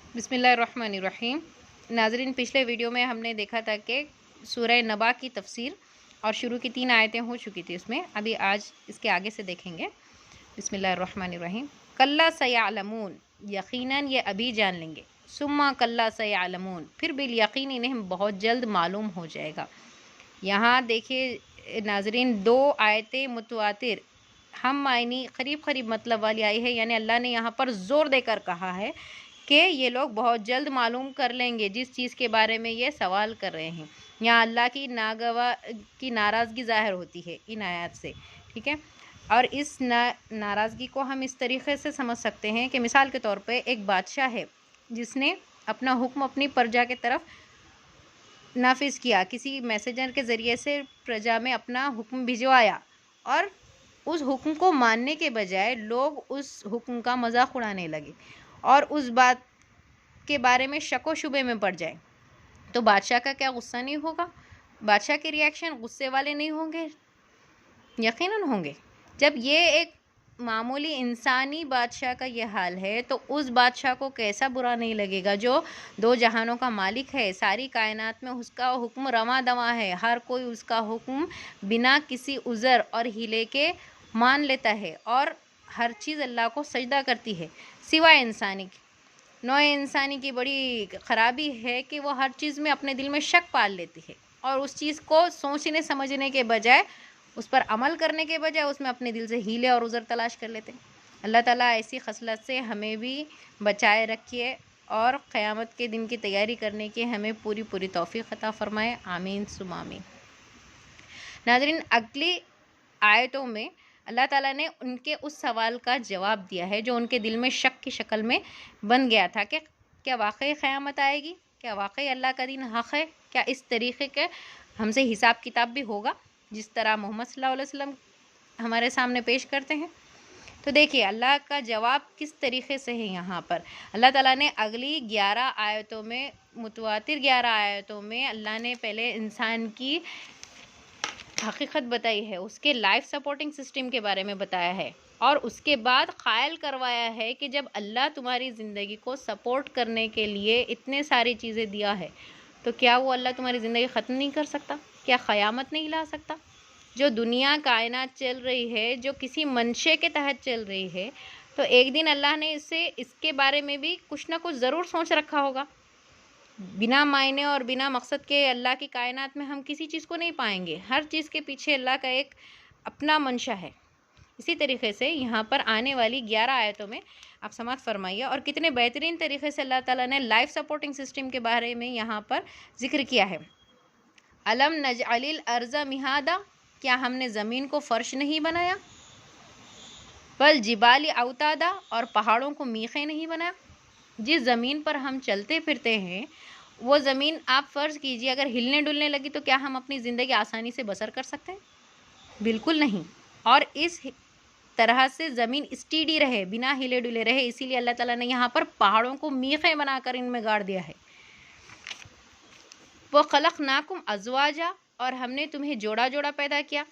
बिस्मिल्लाहिर्रहमानिर्रहीम। नाज़रीन, पिछले वीडियो में हमने देखा था कि सूरह नबा की तफसीर और शुरू की 3 आयतें हो चुकी थी उसमें। अभी आज इसके आगे से देखेंगे। बिस्मिल्लाहिर्रहमानिर्रहीम। कल्ला सयअलमून, यकीनन ये अभी जान लेंगे। सुम्मा कल्ला सयअलमून, फिर बिल यकीन इन्हें बहुत जल्द मालूम हो जाएगा। यहाँ देखिए नाज़रीन, 2 आयतें मुतवातिर हम मायनी करीब करीब मतलब वाली आई है। यानी अल्लाह ने यहाँ पर ज़ोर देकर कहा है कि ये लोग बहुत जल्द मालूम कर लेंगे जिस चीज़ के बारे में ये सवाल कर रहे हैं। यहाँ अल्लाह की नाराज़गी ज़ाहिर होती है इन आयत से, ठीक है। और इस नाराज़गी को हम इस तरीक़े से समझ सकते हैं कि मिसाल के तौर पे एक बादशाह है जिसने अपना हुक्म अपनी प्रजा के तरफ नाफिज़ किया, किसी मैसेंजर के ज़रिए से प्रजा में अपना हुक्म भिजवाया, और उस हुक्म को मानने के बजाय लोग उस हुक्म का मजाक उड़ाने लगे और उस बात के बारे में शक व शुबे में पड़ जाए, तो बादशाह का क्या गुस्सा नहीं होगा? बादशाह के रिएक्शन गुस्से वाले नहीं होंगे? यकीनन होंगे। जब ये एक मामूली इंसानी बादशाह का ये हाल है, तो उस बादशाह को कैसा बुरा नहीं लगेगा जो 2 जहानों का मालिक है। सारी कायनात में उसका हुक्म रवां दवां है। हर कोई उसका हुक्म बिना किसी उज़र और हीले के मान लेता है और हर चीज़ अल्लाह को सजदा करती है सिवाय इंसानी की। नौ इंसानी की बड़ी ख़राबी है कि वो हर चीज़ में अपने दिल में शक पाल लेती है और उस चीज़ को सोचने समझने के बजाय, उस पर अमल करने के बजाय उसमें अपने दिल से हीले और उज़र तलाश कर लेते हैं। अल्लाह ताला ऐसी खसलत से हमें भी बचाए रखिए और क़यामत के दिन की तैयारी करने की हमें पूरी पूरी तौफ़ीक़ अता फ़रमाए। आमीन सुम आमीन। नाज़रीन, अगली आयतों में अल्लाह ताला ने उनके उस सवाल का जवाब दिया है जो उनके दिल में शक की शक्ल में बन गया था कि क्या वाकई क़यामत आएगी? क्या वाकई अल्लाह का दिन हक़ है? क्या इस तरीक़े के हमसे हिसाब किताब भी होगा जिस तरह मोहम्मद सल्लल्लाहु अलैहि वसल्लम हमारे सामने पेश करते हैं? तो देखिए अल्लाह का जवाब किस तरीक़े से है। यहाँ पर अल्लाह ताला ने अगली 11 आयतों में, मुतवातिर 11 आयतों में अल्लाह ने पहले इंसान की हकीकत बताई है, उसके लाइफ सपोर्टिंग सिस्टम के बारे में बताया है और उसके बाद क़ायल करवाया है कि जब अल्लाह तुम्हारी ज़िंदगी को सपोर्ट करने के लिए इतने सारी चीज़ें दिया है, तो क्या वो अल्लाह तुम्हारी ज़िंदगी ख़त्म नहीं कर सकता? क्या क़यामत नहीं ला सकता? जो दुनिया कायनात चल रही है, जो किसी मंशे के तहत चल रही है, तो एक दिन अल्लाह ने इसके बारे में भी कुछ ना कुछ ज़रूर सोच रखा होगा। बिना मायने और बिना मकसद के अल्लाह की कायनात में हम किसी चीज़ को नहीं पाएंगे। हर चीज़ के पीछे अल्लाह का एक अपना मंशा है। इसी तरीके से यहाँ पर आने वाली 11 आयतों में आप समाअत फरमाइए और कितने बेहतरीन तरीके से अल्लाह ताला ने लाइफ सपोर्टिंग सिस्टम के बारे में यहाँ पर जिक्र किया है। अलम नजअलिल अर्ज़ा मिहादा, क्या हमने ज़मीन को फ़र्श नहीं बनाया? वल जिबाली औतादा, और पहाड़ों को मीख़े नहीं बनाया? जिस ज़मीन पर हम चलते फिरते हैं, वो ज़मीन आप फ़र्ज़ कीजिए अगर हिलने डुलने लगी तो क्या हम अपनी ज़िंदगी आसानी से बसर कर सकते हैं? बिल्कुल नहीं। और इस तरह से ज़मीन स्टीडी रहे, बिना हिले डुले रहे, इसीलिए अल्लाह ताला ने यहाँ पर पहाड़ों को मीख़े बनाकर इनमें गाड़ दिया है। वो ख़लक़नाकुम अज़वाजा, और हमने तुम्हें जोड़ा जोड़ा पैदा किया।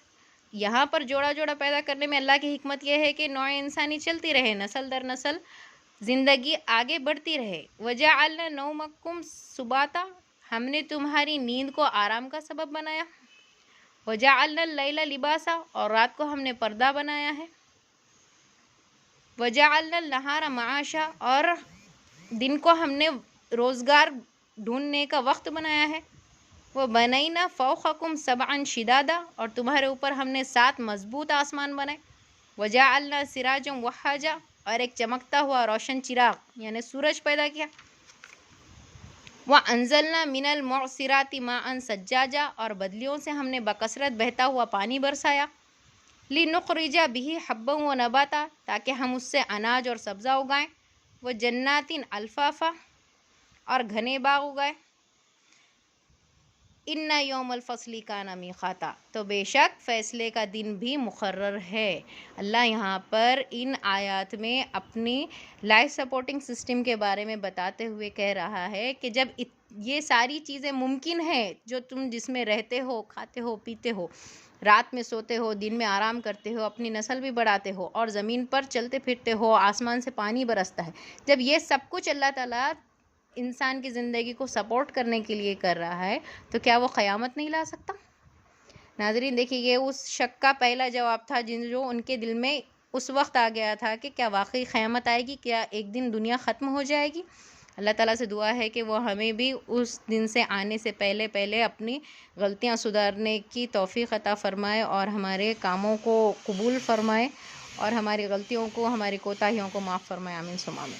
यहाँ पर जोड़ा जोड़ा पैदा करने में अल्लाह की हिकमत यह है कि नौ इंसानी चलती रहे, नस्ल दर नस्ल ज़िंदगी आगे बढ़ती रहे। वजअलना नौमकुम सुबाता, हमने तुम्हारी नींद को आराम का सबब बनाया। वजअलना लैला लिबासा, और रात को हमने पर्दा बनाया है। वजअलना नहारा माशा, और दिन को हमने रोज़गार ढूंढने का वक्त बनाया है। वो बनैना फ़ौक़कुम सबअन शिदादा, और तुम्हारे ऊपर हमने 7 मज़बूत आसमान बनाए। वजअलना सिराजम वहाजा, और एक चमकता हुआ रोशन चिराग यानी सूरज पैदा किया। व अंज़लना मिनल मुअसिराति माअन सज्जाजा, और बदलियों से हमने बकसरत बहता हुआ पानी बरसाया। लिनुख़रिजा बिही हब्बन व नबाता, ताकि हम उससे अनाज और सब्ज़ा उगाएं। व जन्नातिन अल्फ़ाफ़ा, और घने बाग उगाए। इन्ना यौमल फ़स्ली काना मीक़ाता, तो बेशक फ़ैसले का दिन भी मुक़र्रर है। अल्लाह यहाँ पर इन आयत में अपनी लाइफ सपोर्टिंग सिस्टम के बारे में बताते हुए कह रहा है कि जब ये सारी चीज़ें मुमकिन है, जो तुम जिसमें रहते हो, खाते हो, पीते हो, रात में सोते हो, दिन में आराम करते हो, अपनी नस्ल भी बढ़ाते हो और ज़मीन पर चलते फिरते हो, आसमान से पानी बरसता है, जब ये सब कुछ अल्लाह ताला इंसान की ज़िंदगी को सपोर्ट करने के लिए कर रहा है, तो क्या वो क़यामत नहीं ला सकता? नाज़रीन देखिए, ये उस शक का पहला जवाब था जो उनके दिल में उस वक्त आ गया था कि क्या वाकई क़यामत आएगी, क्या एक दिन दुनिया ख़त्म हो जाएगी। अल्लाह ताला से दुआ है कि वो हमें भी उस दिन से आने से पहले पहले अपनी गलतियां सुधारने की तौफ़ीक़ अता फ़रमाए और हमारे कामों को कबूल फ़रमाए और हमारी गलतियों को, हमारी कोताहियों को माफ़ फ़रमाए। आमीन सुम्मा आमीन।